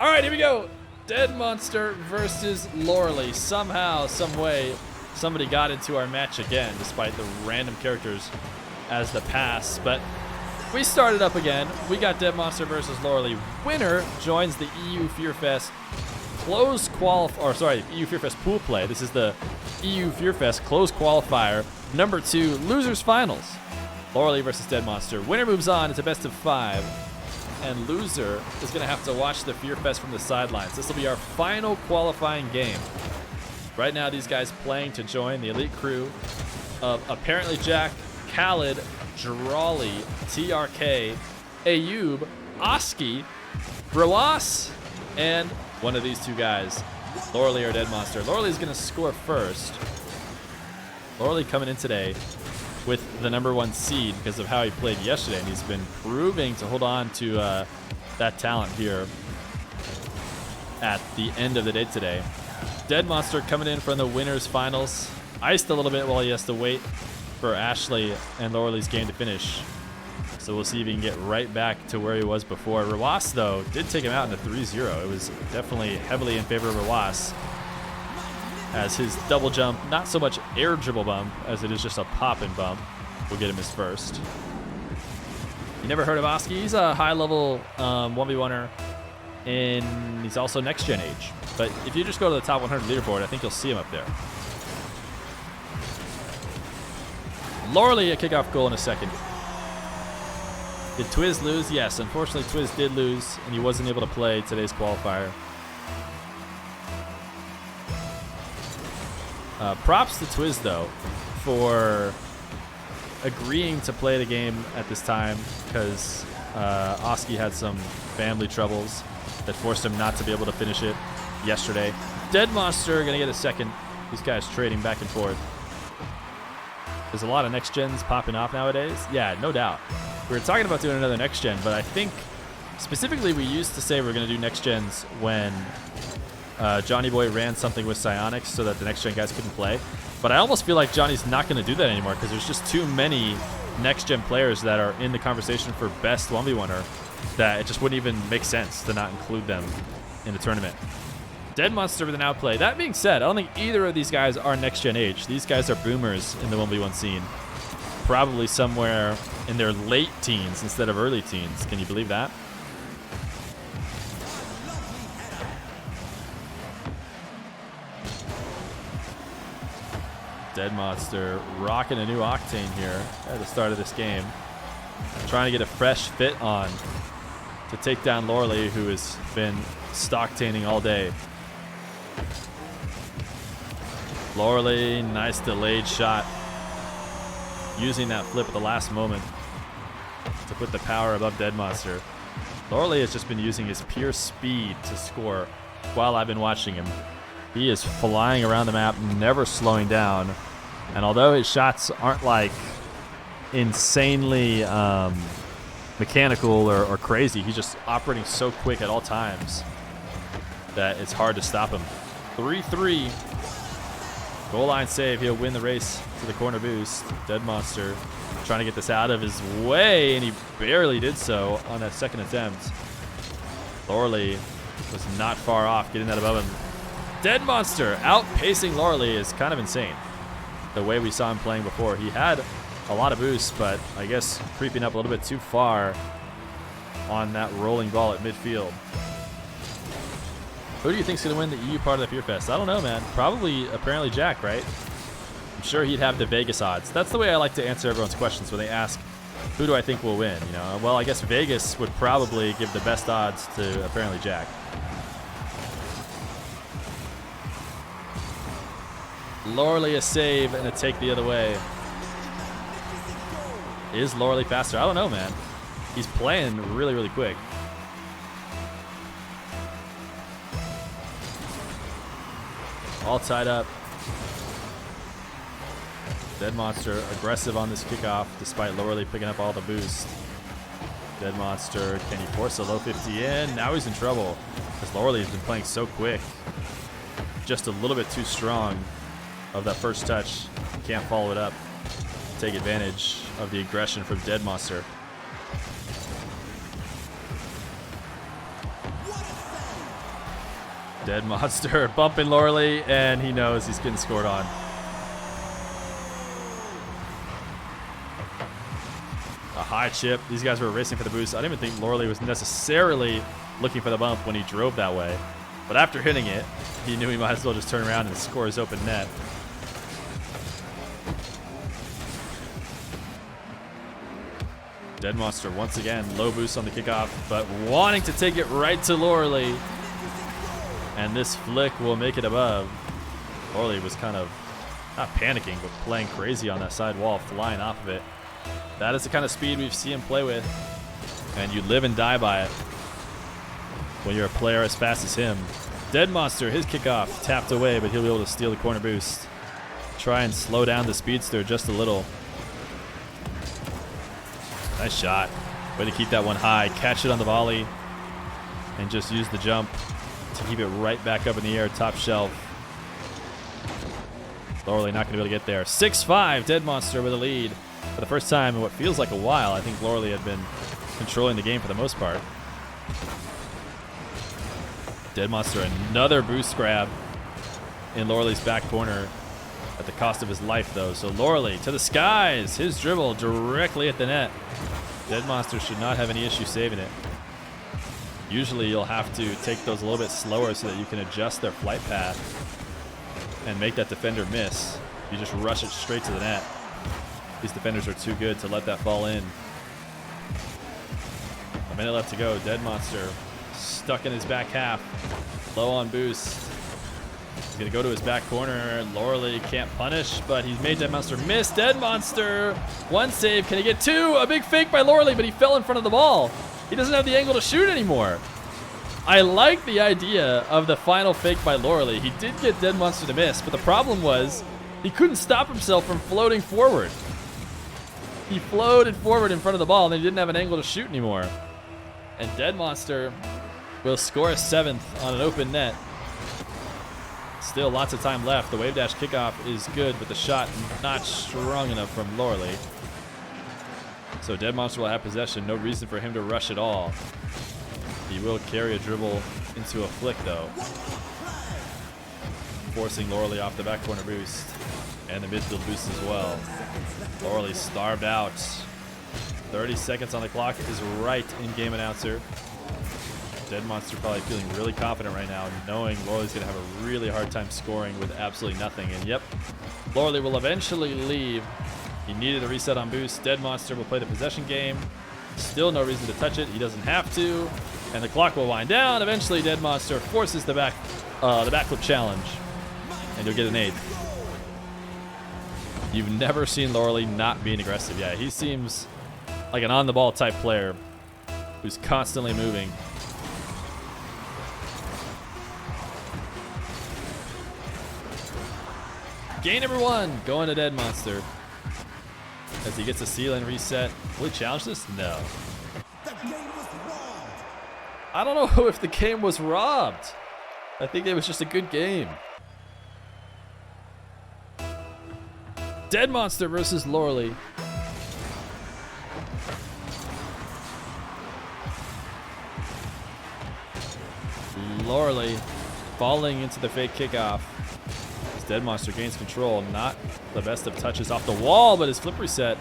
All right, here we go. Dead Monster versus Lorely. Somehow, some way, somebody got into our match again, despite the random characters as the pass. But we started up again. We got Dead Monster versus Lorely. Winner joins the EU Feer Fest EU Feer Fest pool play. This is the EU Feer Fest closed qualifier number 2 losers finals. Lorely versus Dead Monster. Winner moves on. It's a best of 5. And loser is going to have to watch the Feer Fest from the sidelines. This will be our final qualifying game. Right now, these guys playing to join the elite crew of apparently Jack, Khaled, Drawley, TRK, Ayub, Oski, Rawas, and one of these two guys, Lorely or Dead Monster. Lorely is going to score first. Lorely coming in today with the number 1 seed because of how he played yesterday, and he's been proving to hold on to that talent here at the end of the day today. Dead Monster coming in from the winners finals, iced a little bit while he has to wait for Ashley and Lorely's game to finish. So we'll see if he can get right back to where he was before. Rawas, though, did take him out in a 3-0. It was definitely heavily in favor of Rawas, as his double jump, not so much air dribble bump as it is just a pop and bump, will get him his first. You never heard of Oski? He's a high-level 1v1er, and he's also next-gen age. But if you just go to the top 100 leaderboard, I think you'll see him up there. Lorely, a kickoff goal in a second. Did Twiz lose? Yes, unfortunately Twiz did lose, and he wasn't able to play today's qualifier. Props to Twiz, though, for agreeing to play the game at this time, because Oski had some family troubles that forced him not to be able to finish it yesterday. Dead Monster going to get a second. These guys trading back and forth. There's a lot of next gens popping off nowadays. Yeah, no doubt. We were talking about doing another next gen, but I think specifically we used to say we're going to do next gens when Johnny Boy ran something with Psionics so that the next gen guys couldn't play. But I almost feel like Johnny's not going to do that anymore because there's just too many next gen players that are in the conversation for best 1v1er that it just wouldn't even make sense to not include them in the tournament. Dead Monster with an outplay. That being said, I don't think either of these guys are next gen age. These guys are boomers in the 1v1 scene. Probably somewhere in their late teens instead of early teens. Can you believe that? Dead Monster rocking a new octane here at the start of this game. Trying to get a fresh fit on to take down Lorely, who has been stock-taining all day. Lorely, nice delayed shot. Using that flip at the last moment to put the power above Dead Monster. Lorely has just been using his pure speed to score while I've been watching him. He is flying around the map, never slowing down. And although his shots aren't like insanely mechanical or crazy, he's just operating so quick at all times that it's hard to stop him. 3-3. Goal line save. He'll win the race to the corner boost. Dead Monster trying to get this out of his way, and he barely did so on that second attempt. Lorely was not far off getting that above him. Dead Monster outpacing Lorely is kind of insane. The way we saw him playing before. He had a lot of boosts, but I guess creeping up a little bit too far on that rolling ball at midfield. Who do you think's going to win the EU part of the Feer Fest? I don't know, man. Probably, apparently, Jack, right? I'm sure he'd have the Vegas odds. That's the way I like to answer everyone's questions when they ask, who do I think will win? You know, well, I guess Vegas would probably give the best odds to apparently Jack. Lorely a save and a take the other way. Is Lorely faster? I don't know, man. He's playing really, really quick. All tied up. Dead Monster aggressive on this kickoff despite Lorely picking up all the boost. Dead Monster, can he force a low 50 in? Now he's in trouble because Lorely has been playing so quick. Just a little bit too strong of that first touch. Can't follow it up. Take advantage of the aggression from Dead Monster. Dead Monster bumping Lorely, and he knows he's getting scored on. A high chip. These guys were racing for the boost. I didn't even think Lorely was necessarily looking for the bump when he drove that way. But after hitting it, he knew he might as well just turn around and score his open net. Dead Monster once again, low boost on the kickoff, but wanting to take it right to Lorely. And this flick will make it above. Lorely was kind of, not panicking, but playing crazy on that side wall, flying off of it. That is the kind of speed we've seen him play with. And you live and die by it when you're a player as fast as him. Dead Monster, his kickoff, tapped away, but he'll be able to steal the corner boost. Try and slow down the speedster just a little. Nice shot. Way to keep that one high. Catch it on the volley. And just use the jump to keep it right back up in the air, top shelf. Lorely not going to be able to get there. 6-5, Dead Monster with a lead. For the first time in what feels like a while, I think Lorely had been controlling the game for the most part. Dead Monster, another boost grab in Lorely's back corner at the cost of his life, though. So Lorely to the skies. His dribble directly at the net. Dead Monster should not have any issue saving it. Usually you'll have to take those a little bit slower so that you can adjust their flight path and make that defender miss. You just rush it straight to the net. These defenders are too good to let that fall in. A minute left to go. Dead Monster stuck in his back half. Low on boost. He's going to go to his back corner. Lorely can't punish, but he's made Dead Monster miss. Dead Monster, one save. Can he get two? A big fake by Lorely, but he fell in front of the ball. He doesn't have the angle to shoot anymore. I like the idea of the final fake by Lorely. He did get Dead Monster to miss, but the problem was he couldn't stop himself from floating forward. He floated forward in front of the ball, and he didn't have an angle to shoot anymore. And Dead Monster will score a seventh on an open net. Still lots of time left. The wave dash kickoff is good, but the shot not strong enough from Lorely. So Dead Monster will have possession. No reason for him to rush at all. He will carry a dribble into a flick, though, forcing Lorely off the back corner boost and the midfield boost as well. Lorely starved out. 30 seconds on the clock is right in game announcer. Dead Monster probably feeling really confident right now, knowing Lorely's going to have a really hard time scoring with absolutely nothing. And yep, Lorely will eventually leave. He needed a reset on boost. Dead Monster will play the possession game. Still no reason to touch it. He doesn't have to. And the clock will wind down. Eventually, Dead Monster forces the backflip challenge. And you'll get an eighth. You've never seen Lorely not being aggressive. Yeah, he seems like an on-the-ball type player who's constantly moving. Game number one, going to Dead Monster. As he gets a seal and reset. Will he challenge this? No. I don't know if the game was robbed. I think it was just a good game. Dead Monster versus Lorely. Lorely falling into the fake kickoff. As Dead Monster gains control. Not the best of touches off the wall, but his flip reset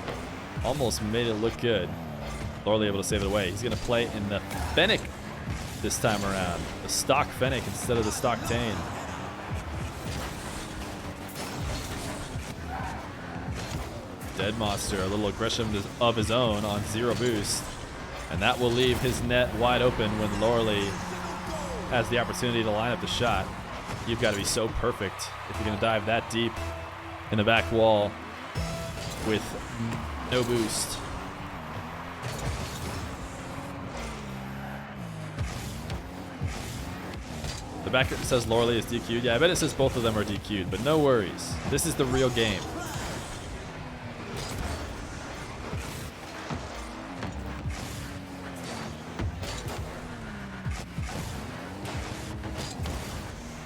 almost made it look good. Lorely able to save it away. He's going to play in the Fennec this time around. The stock Fennec instead of the stock Tane. Dead Monster, a little aggression of his own on zero boost. And that will leave his net wide open when Lorely has the opportunity to line up the shot. You've got to be so perfect if you're going to dive that deep in the back wall with no boost. The backer says Lorely is DQ'd. Yeah, I bet it says both of them are DQ'd, but no worries. This is the real game.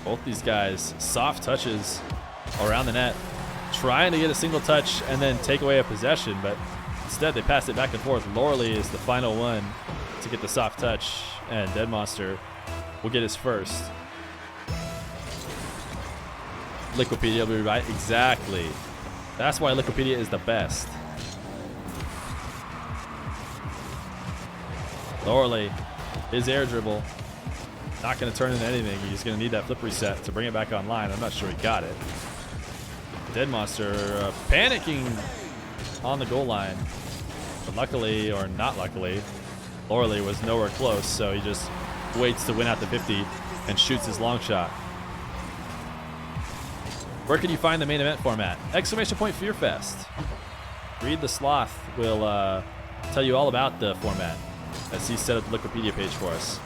Both these guys, soft touches around the net, trying to get a single touch and then take away a possession, but instead they pass it back and forth. Lorely is the final one to get the soft touch, and Dead Monster will get his first. Liquipedia will be right. Exactly. That's why Liquipedia is the best. Lorely, his air dribble, not going to turn into anything. He's going to need that flip reset to bring it back online. I'm not sure he got it. Dead Monster panicking on the goal line. But luckily, or not luckily, Lorely was nowhere close, so he just waits to win out the 50 and shoots his long shot. Where can you find the main event format? !Feer Fest. Read the Sloth will tell you all about the format as he set up the Wikipedia page for us.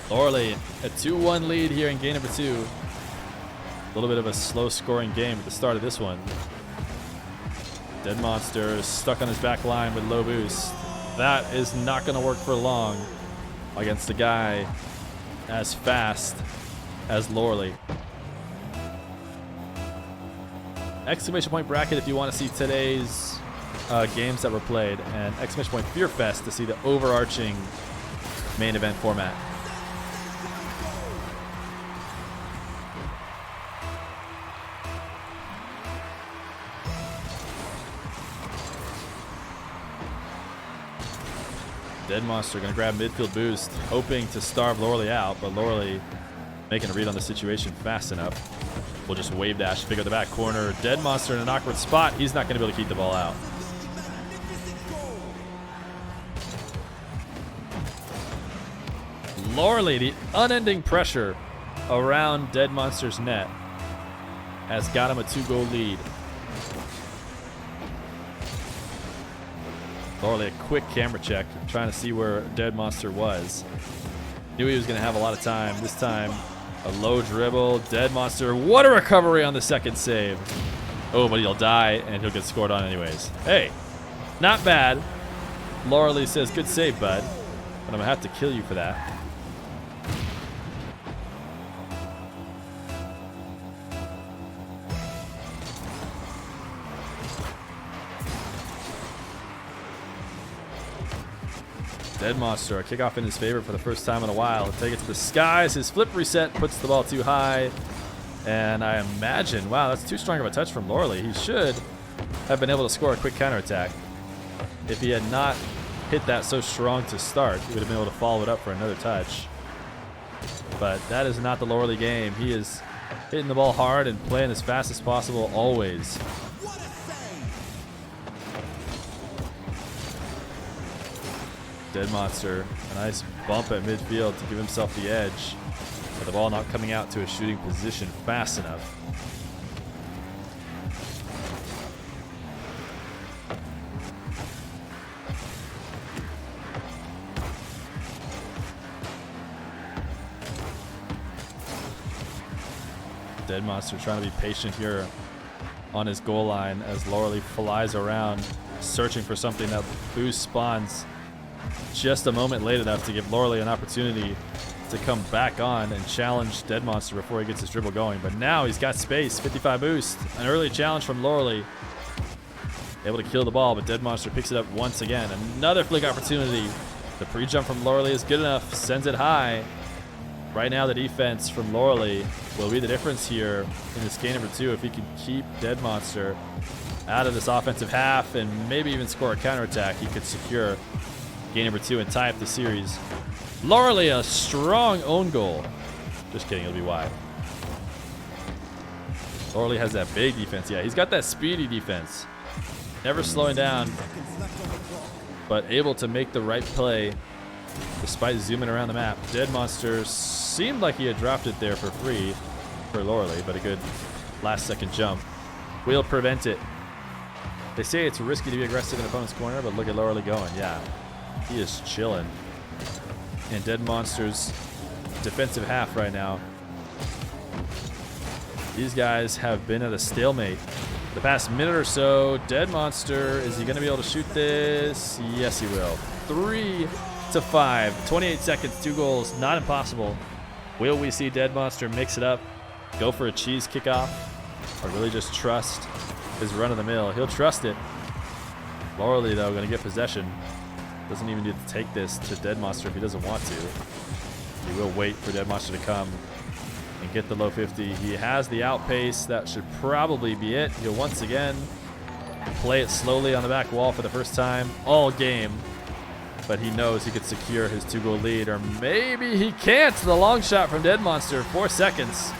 Lorely, a 2-1 lead here in game number 2. A little bit of a slow scoring game at the start of this one. Dead Monster is stuck on his back line with low boost. That is not going to work for long against a guy as fast as Lorely. !Bracket if you want to see today's games that were played, and !Feer Fest to see the overarching main event format. Dead Monster going to grab midfield boost, hoping to starve Lorely out, but Lorely making a read on the situation fast enough. We'll just wave dash, figure the back corner. Dead Monster in an awkward spot. He's not going to be able to keep the ball out. Lorely, the unending pressure around Dead Monster's net has got him a 2-goal lead. Lorely, a quick camera check, trying to see where Dead Monster was. Knew he was going to have a lot of time. This time, a low dribble. Dead Monster, what a recovery on the second save. Oh, but he'll die, and he'll get scored on anyways. Hey, not bad. Lorely says, good save, bud. But I'm going to have to kill you for that. Dead Monster, a kickoff in his favor for the first time in a while. Take it to the skies. His flip reset puts the ball too high. And I imagine, wow, that's too strong of a touch from Lorely. He should have been able to score a quick counterattack. If he had not hit that so strong to start, he would have been able to follow it up for another touch. But that is not the Lorely game. He is hitting the ball hard and playing as fast as possible always. Dead Monster, a nice bump at midfield to give himself the edge, but the ball not coming out to a shooting position fast enough. Dead Monster trying to be patient here on his goal line as Lorely flies around, searching for something that boost spawns just a moment late enough to give Lorely an opportunity to come back on and challenge Dead Monster before he gets his dribble going. But now he's got space, 55 boost, an early challenge from Lorely. Able to kill the ball, but Dead Monster picks it up once again. Another flick opportunity. The pre-jump from Lorely is good enough, sends it high. Right now the defense from Lorely will be the difference here in this game number 2 if he can keep Dead Monster out of this offensive half and maybe even score a counterattack. He could secure game number 2 and tie up the series. Lorely, a strong own goal. Just kidding, it'll be wide. Lorely has that big defense. Yeah, he's got that speedy defense. Never slowing down, but able to make the right play despite zooming around the map. Dead Monster seemed like he had dropped it there for free for Lorely, but a good last-second jump will prevent it. They say it's risky to be aggressive in opponent's corner, but look at Lorely going. Yeah. He is chilling. And Dead Monster's defensive half right now. These guys have been at a stalemate the past minute or so. Dead Monster, is he going to be able to shoot this? Yes, he will. 3-5. 28 seconds, 2 goals. Not impossible. Will we see Dead Monster mix it up, go for a cheese kickoff, or really just trust his run of the mill? He'll trust it. Lorely, though, going to get possession. Doesn't even need to take this to Dead Monster if he doesn't want to. He will wait for Dead Monster to come and get the low 50. He has the outpace. That should probably be it. He'll once again play it slowly on the back wall for the first time all game. But he knows he could secure his 2-goal lead, or maybe he can't. The long shot from Dead Monster, 4 seconds.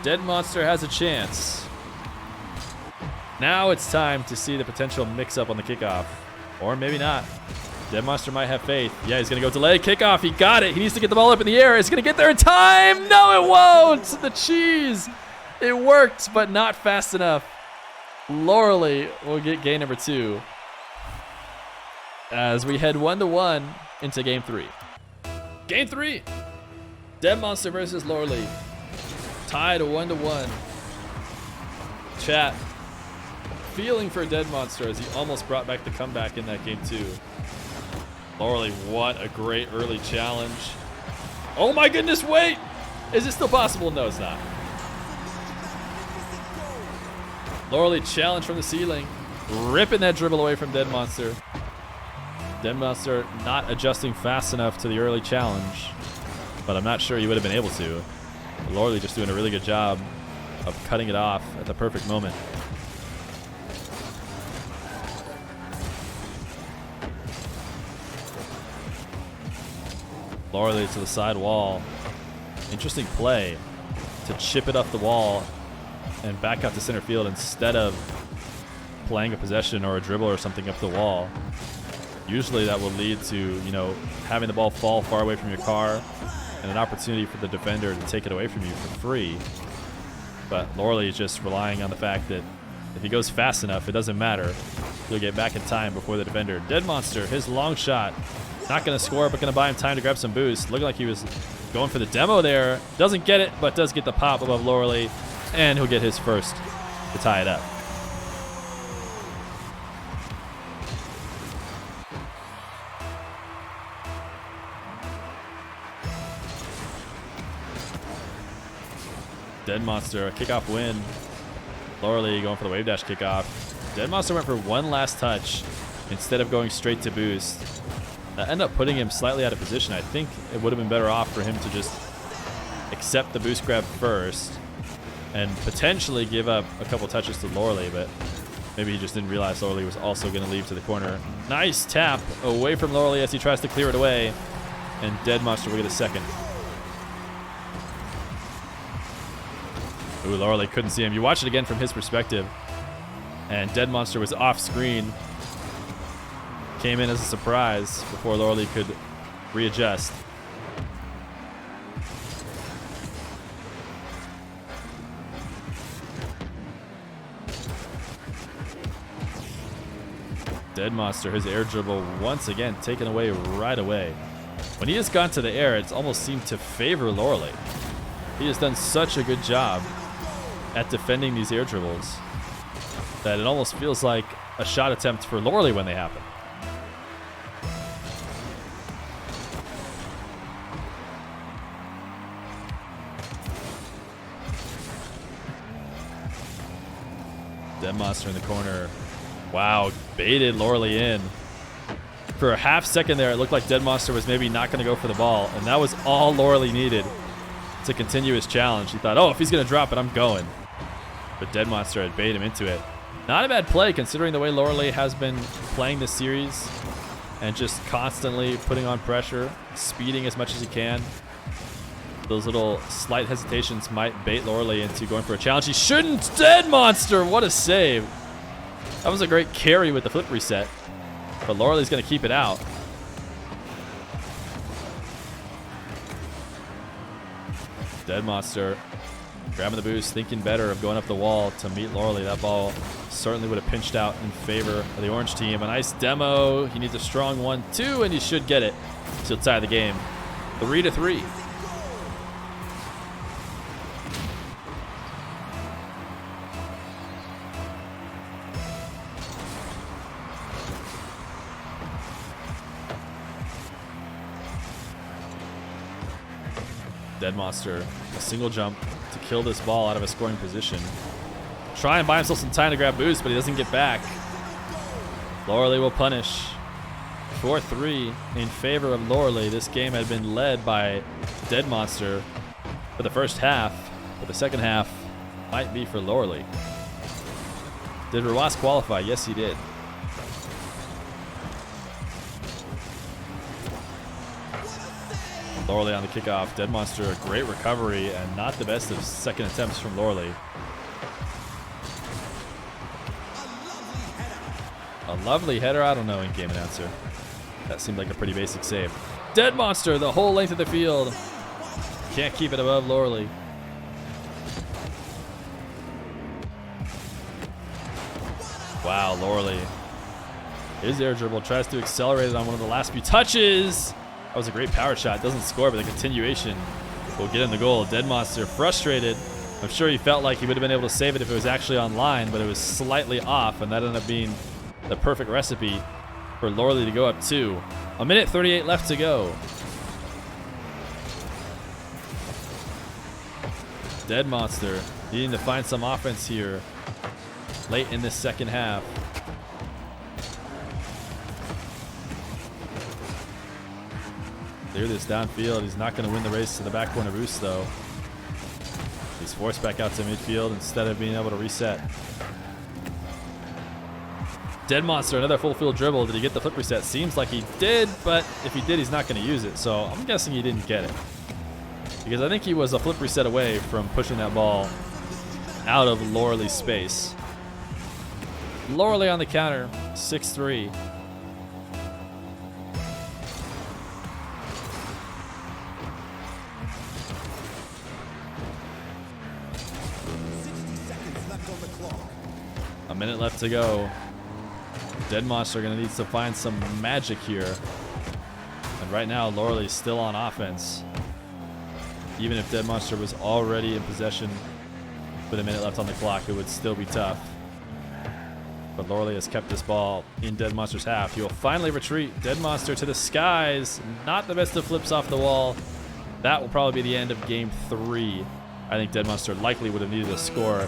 Dead Monster has a chance. Now it's time to see the potential mix-up on the kickoff, or maybe not. Dead Monster might have faith. Yeah, he's gonna go delay kickoff. He got it. He needs to get the ball up in the air. Is he gonna get there in time? No, it won't. The cheese. It worked, but not fast enough. Lorely will get game number 2 as we head 1-1 into game 3. Game 3. Dead Monster versus Lorely. Tied 1-1. Chat. Feeling for Dead Monster as he almost brought back the comeback in that game 2. Lorely, what a great early challenge. Oh my goodness, wait! Is it still possible? No, it's not. Lorely challenge from the ceiling, ripping that dribble away from Dead Monster. Dead Monster not adjusting fast enough to the early challenge, but I'm not sure he would have been able to. Lorely just doing a really good job of cutting it off at the perfect moment. Lorely to the side wall. Interesting play to chip it off the wall and back out to center field instead of playing a possession or a dribble or something up the wall. Usually that will lead to, you know, having the ball fall far away from your car and an opportunity for the defender to take it away from you for free. But Lorely is just relying on the fact that if he goes fast enough, it doesn't matter. He'll get back in time before the defender. Dead Monster, his long shot. Not going to score, but going to buy him time to grab some boost. Looking like he was going for the demo there. Doesn't get it, but does get the pop above Lorely. And he'll get his first to tie it up. Dead Monster, a kickoff win. Lorely going for the wave dash kickoff. Dead Monster went for one last touch instead of going straight to boost. That ended up putting him slightly out of position. I think it would have been better off for him to just accept the boost grab first and potentially give up a couple touches to Lorely, but maybe he just didn't realize Lorely was also going to leave to the corner. Nice tap away from Lorely as he tries to clear it away, and Dead Monster will get a second. Ooh, Lorely couldn't see him. You watch it again from his perspective, and Dead Monster was off screen. Came in as a surprise before Lorely could readjust. Dead Monster, his air dribble once again taken away right away. When he has gone to the air, it's almost seemed to favor Lorely. He has done such a good job at defending these air dribbles that it almost feels like a shot attempt for Lorely when they happen. Dead Monster in the corner. Wow, baited Lorely in. For a half second there, it looked like Dead Monster was maybe not going to go for the ball, and that was all Lorely needed to continue his challenge. He thought, oh, if he's going to drop it, I'm going. But Dead Monster had baited him into it. Not a bad play considering the way Lorely has been playing this series and just constantly putting on pressure, speeding as much as he can. Those little slight hesitations might bait Lorely into going for a challenge. He shouldn't. Dead Monster, what a save. That was a great carry with the flip reset, but Lorely's going to keep it out. Dead Monster grabbing the boost, thinking better of going up the wall to meet Lorely. That ball certainly would have pinched out in favor of the orange team. A nice demo. He needs a strong 1-2, and he should get it to tie the game. 3-3. Dead Monster, a single jump to kill this ball out of a scoring position. Try and buy himself some time to grab boost, but he doesn't get back. Lorely will punish. 4-3 in favor of Lorely. This game had been led by Dead Monster for the first half, but the second half might be for Lorely. Did Rawas qualify? Yes, he did. Lorely on the kickoff. Dead Monster, a great recovery and not the best of second attempts from Lorely. A lovely header. I don't know, in-game announcer. That seemed like a pretty basic save. Dead Monster, the whole length of the field. Can't keep it above Lorely. Wow, Lorely. His air dribble tries to accelerate it on one of the last few touches. That was a great power shot. Doesn't score, but the continuation will get him the goal. Dead Monster frustrated. I'm sure he felt like he would have been able to save it if it was actually online, but it was slightly off, and that ended up being the perfect recipe for Lorely to go up 2. 1:38 left to go. Dead Monster needing to find some offense here late in this second half. Clear this downfield. He's not going to win the race to the back corner boost, though. He's forced back out to midfield instead of being able to reset. Dead Monster, another full field dribble. Did he get the flip reset? Seems like he did, but if he did, he's not going to use it. So I'm guessing he didn't get it, because I think he was a flip reset away from pushing that ball out of Lorely's space. Lorely on the counter, 6-3. A minute left to go. Dead Monster going to need to find some magic here. And right now, Lorely's still on offense. Even if Dead Monster was already in possession with a minute left on the clock, it would still be tough. But Lorely has kept this ball in Dead Monster's half. He will finally retreat. Dead Monster to the skies. Not the best of flips off the wall. That will probably be the end of game 3. I think Dead Monster likely would have needed a score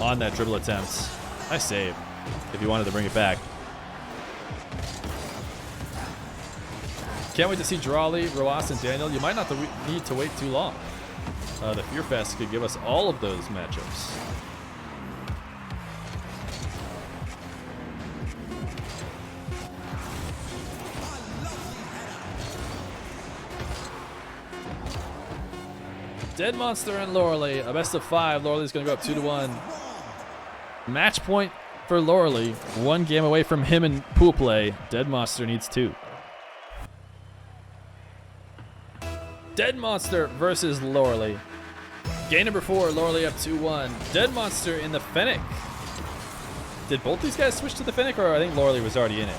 on that dribble attempt. Nice save if he wanted to bring it back. Can't wait to see Drawley, Rawas, and Daniel. You might not need to wait too long. The Feer Fest could give us all of those matchups. Dead Monster and Lorely, a best of 5. Lorely's going to go up 2-1. Match point for Lorely. 1 game away from him in pool play. Dead Monster needs 2. Dead Monster versus Lorely. Game number 4, Lorely up 2-1. Dead Monster in the Fennec. Did both these guys switch to the Fennec, or I think Lorely was already in it?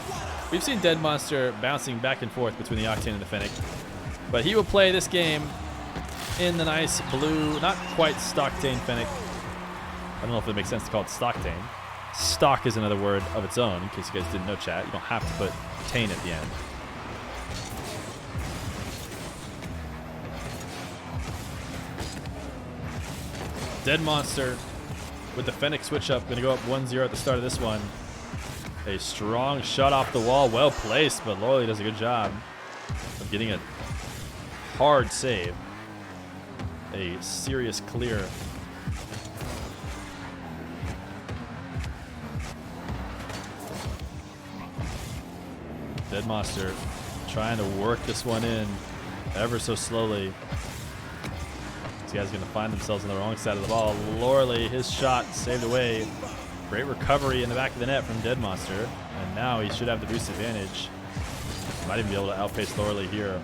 We've seen Dead Monster bouncing back and forth between the Octane and the Fennec. But he will play this game in the nice blue, not quite Stocktane Fennec. I don't know if it makes sense to call it Stocktane. Stock is another word of its own, in case you guys didn't know, chat. You don't have to put tane at the end. Dead Monster with the Fennec switch up, going to go up 1-0 at the start of this one. A strong shot off the wall, well placed, but Lorely does a good job of getting a hard save. A serious clear. Dead Monster trying to work this one in ever so slowly. These guys are going to find themselves on the wrong side of the ball. Lorely, his shot saved away. Great recovery in the back of the net from Dead Monster. And now he should have the boost advantage. Might even be able to outpace Lorely here.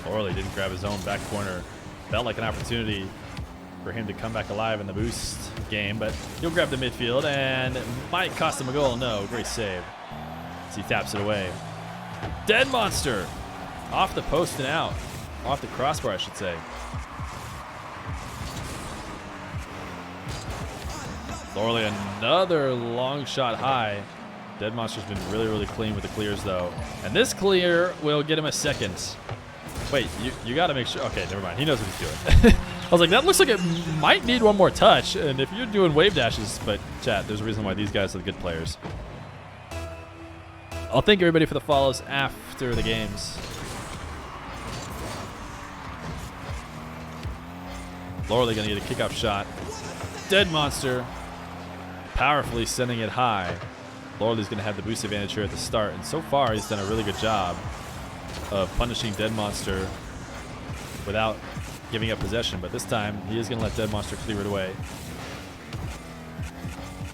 Lorely didn't grab his own back corner. Felt like an opportunity for him to come back alive in the boost game, but he'll grab the midfield and it might cost him a goal. No, great save as he taps it away. Dead Monster off the post and out. Off the crossbar, I should say. Lorely, another long shot high. Dead Monster's been really, really clean with the clears, though. And this clear will get him a second. Wait, you got to make sure. Okay, never mind. He knows what he's doing. I was like, that looks like it might need one more touch. And if you're doing wave dashes, but chat, there's a reason why these guys are the good players. I'll thank everybody for the follows after the games. Lorely gonna get a kickoff shot. Dead Monster powerfully sending it high. Lorely's gonna have the boost advantage here at the start, and so far he's done a really good job of punishing Dead Monster without giving up possession, but this time he is gonna let Dead Monster clear it away.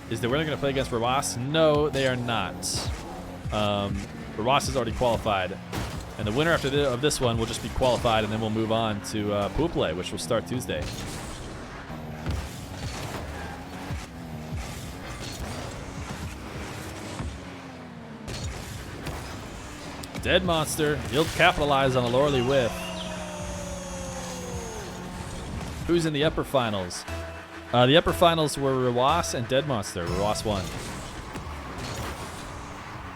Is the winner gonna play against Rawas? No, they are not. Rawas is already qualified, and the winner of this one will just be qualified, and then we'll move on to pool play, which will start Tuesday. Dead Monster, he'll capitalize on a Lorely whiff. Who's in the upper finals? The upper finals were Rawas and Dead Monster. Rawas won.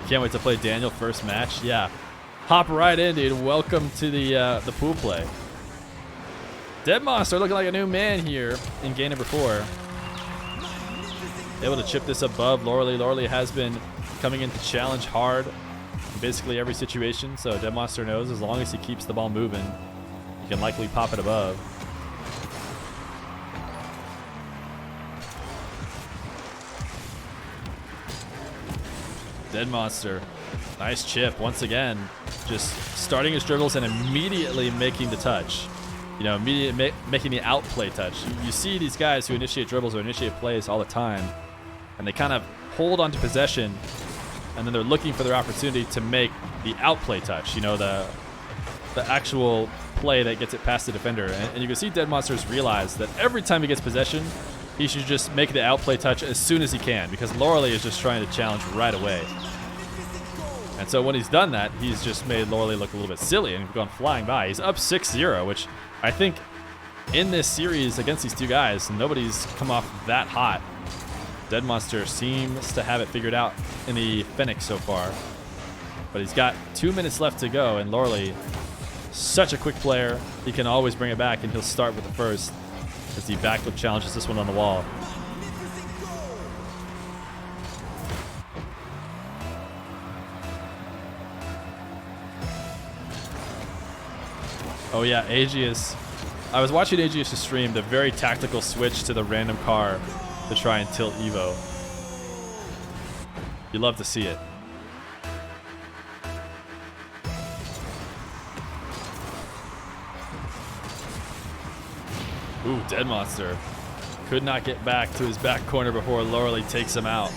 Can't wait to play Daniel first match. Yeah, hop right in, dude. Welcome to the pool play. Dead Monster looking like a new man here in game number 4. Able to chip this above Lorely. Lorely has been coming in to challenge hard in basically every situation, so Dead Monster knows as long as he keeps the ball moving, he can likely pop it above. Dead Monster, nice chip once again, just starting his dribbles and immediately making the touch. You know, making the outplay touch. You see these guys who initiate dribbles or initiate plays all the time, and they kind of hold onto possession, and then they're looking for their opportunity to make the outplay touch. You know, the actual play that gets it past the defender. And you can see Dead Monster's realize that every time he gets possession, he should just make the outplay touch as soon as he can, because Lorely is just trying to challenge right away. And so when he's done that, he's just made Lorely look a little bit silly and gone flying by. He's up 6-0, which I think in this series against these two guys, nobody's come off that hot. Dead Monster seems to have it figured out in the Phoenix so far. But he's got 2 minutes left to go, and Lorely, such a quick player, he can always bring it back, and he'll start with the first as he backflip challenges this one on the wall. Oh yeah, Aegeus. I was watching Aegeus stream the very tactical switch to the random car to try and tilt Evo. You love to see it. Ooh, Dead Monster. Could not get back to his back corner before Lorely takes him out.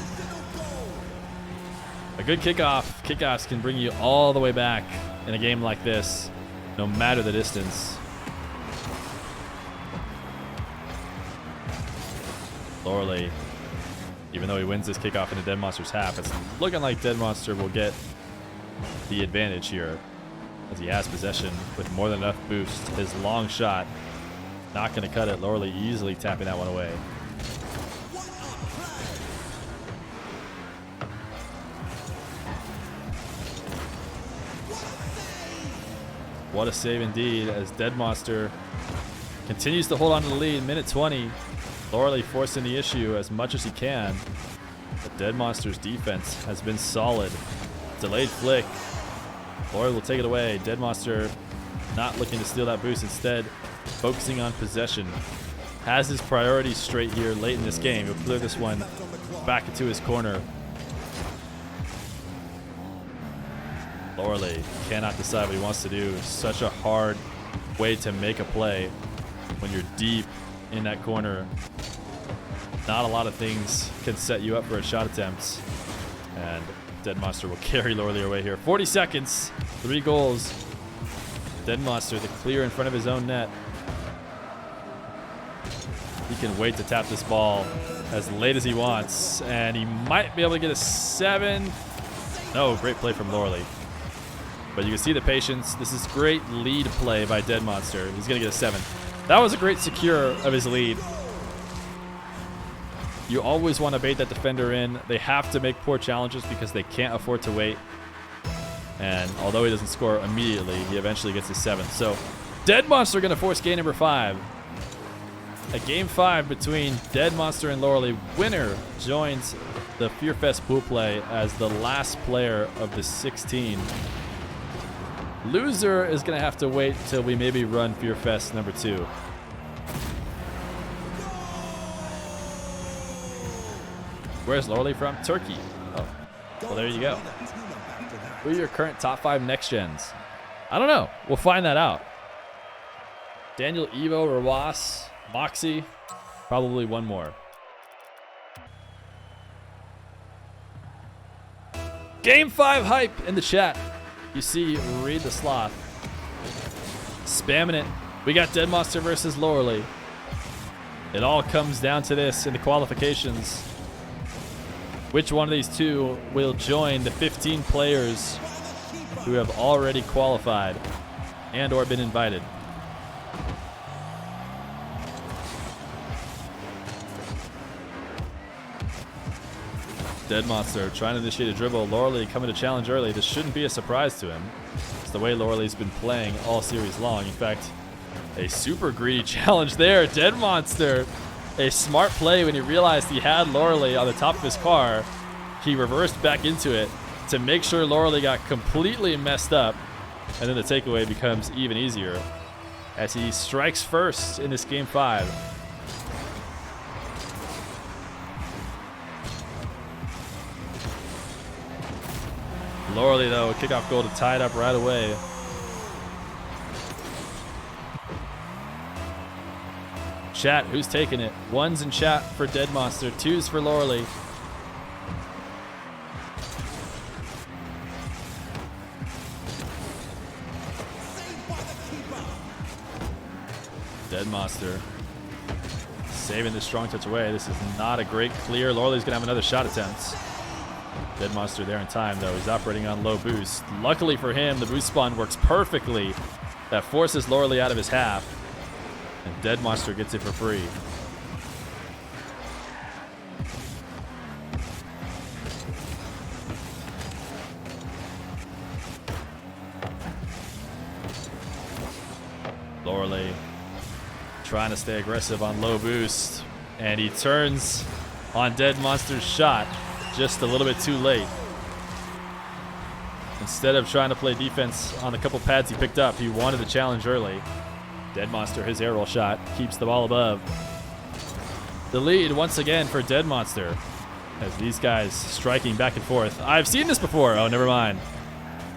A good kickoff. Kickoffs can bring you all the way back in a game like this, no matter the distance. Lorely, even though he wins this kickoff in the Dead Monster's half, it's looking like Dead Monster will get the advantage here as he has possession with more than enough boost. His long shot, not going to cut it. Lorely easily tapping that one away. What a save indeed, as Dead Monster continues to hold on to the lead. Minute 20. Lorely forcing the issue as much as he can. But Dead Monster's defense has been solid. Delayed flick. Lorely will take it away. Dead Monster not looking to steal that boost, instead focusing on possession. Has his priorities straight here late in this game. He'll clear this one back into his corner. Lorely cannot decide what he wants to do. Such a hard way to make a play when you're deep in that corner. Not a lot of things can set you up for a shot attempt. And Dead Monster will carry Lorely away here. 40 seconds, 3 goals. Dead Monster the clear in front of his own net. He can wait to tap this ball as late as he wants, and he might be able to get a 7. No, great play from Lorely. But you can see the patience. This is great lead play by Dead Monster. He's going to get a 7. That was a great secure of his lead. You always want to bait that defender in. They have to make poor challenges because they can't afford to wait. And although he doesn't score immediately, he eventually gets his 7th. So Dead Monster going to force game number 5. A game 5 between Dead Monster and Lorely. Winner joins the Fear Fest pool play as the last player of the 16. Loser is going to have to wait till we maybe run Fear Fest number 2. Where's Lorely from? Turkey. Oh, well, there you go. Who are your current top 5 next gens? I don't know. We'll find that out. Daniel, Evo, Rawas, Moxie, probably one more. Game 5 hype in the chat. You see Read the Sloth spamming it. We got Dead Monster versus Lorely. It all comes down to this in the qualifications. Which one of these two will join the 15 players who have already qualified and or been invited? Dead Monster trying to initiate a dribble. Lorely coming to challenge early. This shouldn't be a surprise to him. It's the way Lorely's been playing all series long. In fact, a super greedy challenge there. Dead Monster, a smart play when he realized he had Lorely on the top of his car. He reversed back into it to make sure Lorely got completely messed up. And then the takeaway becomes even easier as he strikes first in this game 5. Lorely, though, kickoff goal to tie it up right away. Chat, who's taking it? 1's in chat for Dead Monster, 2's for Lorely. Dead Monster saving the strong touch away. This is not a great clear. Lorely's going to have another shot attempt. Dead Monster there in time, though. He's operating on low boost. Luckily for him, the boost spawn works perfectly. That forces Lorely out of his half. And Dead Monster gets it for free. Lorely trying to stay aggressive on low boost. And he turns on Dead Monster's shot just a little bit too late. Instead of trying to play defense on the couple pads he picked up, he wanted the challenge early. Dead Monster, his air roll shot, keeps the ball above. The lead once again for Dead Monster as these guys striking back and forth. I've seen this before. Oh, never mind.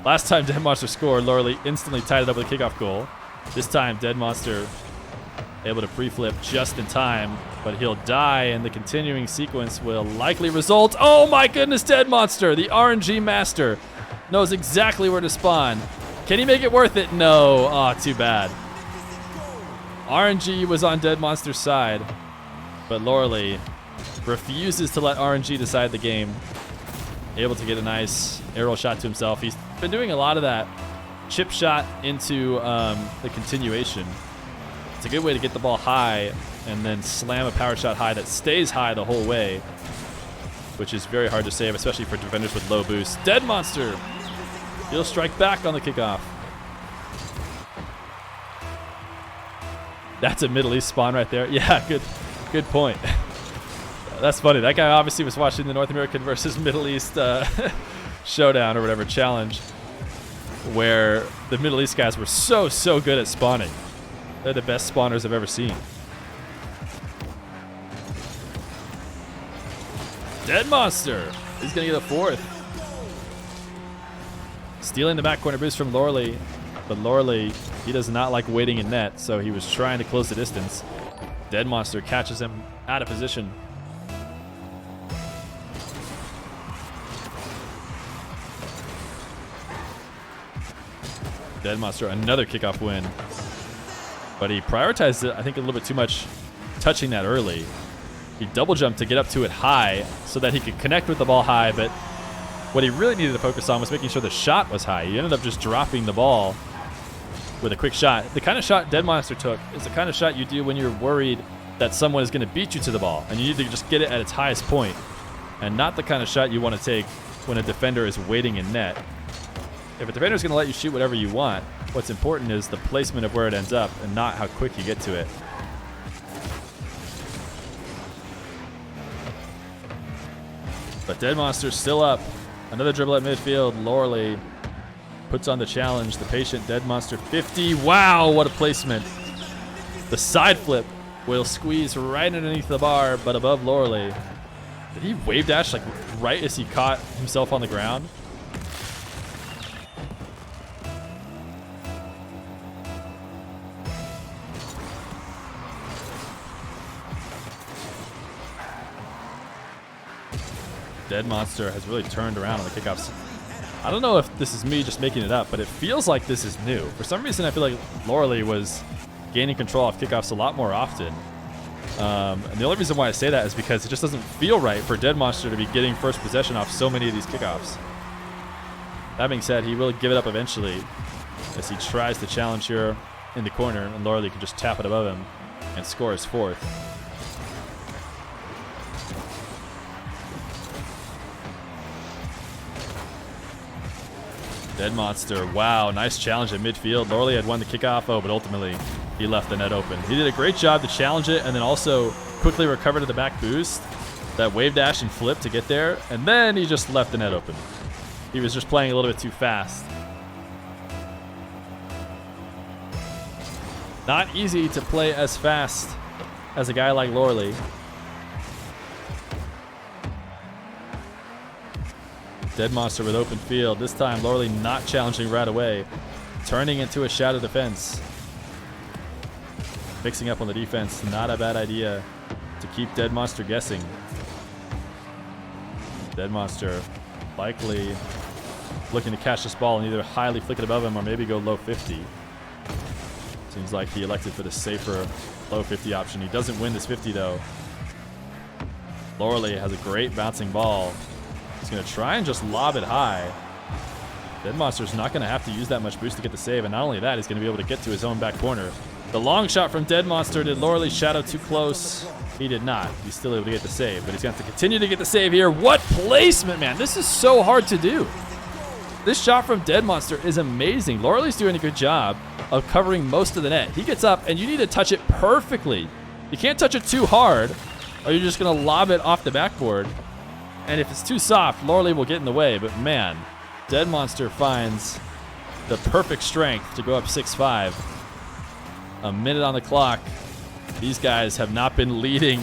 Last time Dead Monster scored, Lorely instantly tied it up with a kickoff goal. This time, Dead Monster able to pre-flip just in time, but he'll die, and the continuing sequence will likely result. Oh my goodness, Dead Monster, the RNG master, knows exactly where to spawn. Can he make it worth it? No. Oh, too bad. RNG was on Dead Monster's side, but Lorely refuses to let RNG decide the game. Able to get a nice arrow shot to himself. He's been doing a lot of that chip shot into the continuation. It's a good way to get the ball high and then slam a power shot high that stays high the whole way, which is very hard to save, especially for defenders with low boost. Dead Monster, he'll strike back on the kickoff. That's a Middle East spawn right there. Yeah, good point. That's funny. That guy obviously was watching the North American versus Middle East showdown or whatever challenge, where the Middle East guys were so good at spawning. They're the best spawners I've ever seen. Dead Monster, he's gonna get a fourth. Stealing the back corner boost from Lorely, but Lorely, he does not like waiting in net, so he was trying to close the distance. Dead Monster catches him out of position. Dead Monster, another kickoff win. But he prioritized it, I think, a little bit too much, touching that early. He double jumped to get up to it high so that he could connect with the ball high, but what he really needed to focus on was making sure the shot was high. He ended up just dropping the ball with a quick shot. The kind of shot Dead Monster took is the kind of shot you do when you're worried that someone is going to beat you to the ball, and you need to just get it at its highest point, and not the kind of shot you want to take when a defender is waiting in net. If a defender is going to let you shoot whatever you want, what's important is the placement of where it ends up and not how quick you get to it. But Dead Monster's still up. Another dribble at midfield. Lorely puts on the challenge. The patient Dead Monster 50. Wow, what a placement. The side flip will squeeze right underneath the bar, but above Lorely. Did he wave dash like right as he caught himself on the ground? Dead Monster has really turned around on the kickoffs. I don't know if this is me just making it up, but it feels like this is new. For some reason, I feel like Lorely was gaining control of kickoffs a lot more often. And the only reason why I say that is because it just doesn't feel right for Dead Monster to be getting first possession off so many of these kickoffs. That being said, he will give it up eventually as he tries to challenge here in the corner, and Lorely can just tap it above him and score his fourth. Dead Monster, wow, nice challenge at midfield. Lorely had won the kickoff, but ultimately he left the net open. He did a great job to challenge it and then also quickly recover to the back boost. That wave dash and flip to get there, and then he just left the net open. He was just playing a little bit too fast. Not easy to play as fast as a guy like Lorely. Dead Monster with open field. This time, Lorely not challenging right away. Turning into a shadow defense. Mixing up on the defense. Not a bad idea to keep Dead Monster guessing. Dead Monster likely looking to catch this ball and either highly flick it above him or maybe go low 50. Seems like he elected for the safer low 50 option. He doesn't win this 50 though. Lorely has a great bouncing ball. He's going to try and just lob it high. Dead Monster's not going to have to use that much boost to get the save, and not only that, he's going to be able to get to his own back corner. The long shot from Dead Monster. Did Lorely shadow too close? He did not. He's still able to get the save, but he's going to have to continue to get the save here. What placement, man. This is so hard to do. This shot from Dead Monster is amazing. Lorely's doing a good job of covering most of the net. He gets up, and you need to touch it perfectly. You can't touch it too hard, or you're just going to lob it off the backboard. And if it's too soft, Lorely will get in the way. But man, Dead Monster finds the perfect strength to go up 6-5. A minute on the clock. These guys have not been leading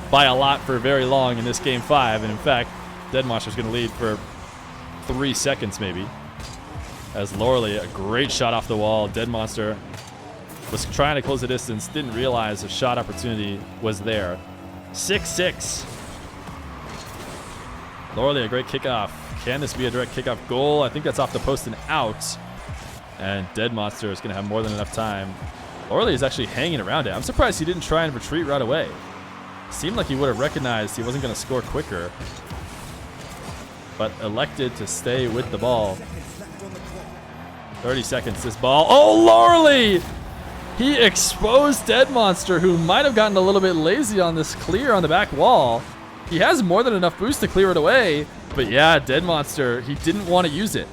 by a lot for very long in this game 5. And in fact, Dead Monster's going to lead for 3 seconds maybe. As Lorely, a great shot off the wall. Dead Monster was trying to close the distance, didn't realize a shot opportunity was there. 6-6. Lorely, a great kickoff. Can this be a direct kickoff goal? I think that's off the post and out. And Dead Monster is going to have more than enough time. Lorely is actually hanging around it. I'm surprised he didn't try and retreat right away. Seemed like he would have recognized he wasn't going to score quicker, but elected to stay with the ball. 30 seconds, this ball. Oh, Lorely! He exposed Dead Monster, who might have gotten a little bit lazy on this clear on the back wall. He has more than enough boost to clear it away, but yeah, Dead Monster, he didn't want to use it.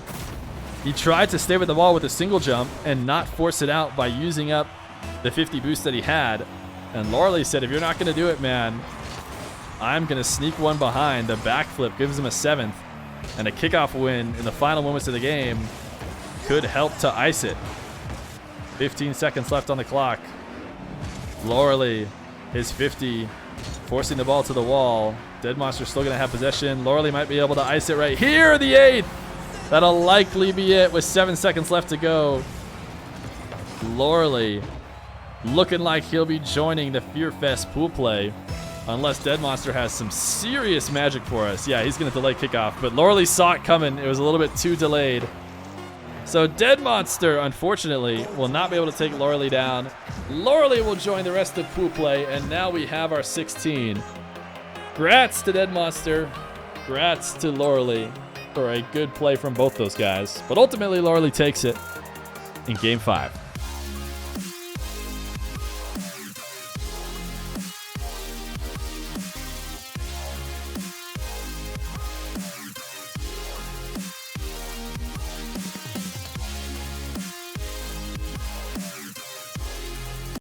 He tried to stay with the ball with a single jump and not force it out by using up the 50 boost that he had. And Lorely said, if you're not going to do it, man, I'm going to sneak one behind. The backflip gives him a 7th, and a kickoff win in the final moments of the game could help to ice it. 15 seconds left on the clock. Lorely, his 50, forcing the ball to the wall. Dead Monster still going to have possession. Lorely might be able to ice it right here. The 8th. That'll likely be it with 7 seconds left to go. Lorely looking like he'll be joining the Feer Fest pool play unless Dead Monster has some serious magic for us. Yeah, he's going to delay kickoff, but Lorely saw it coming. It was a little bit too delayed. So Dead Monster, unfortunately, will not be able to take Lorely down. Lorely will join the rest of pool play, and now we have our 16. Grats to Dead Monster. Grats to Lorely for a good play from both those guys. But ultimately, Lorely takes it in Game 5.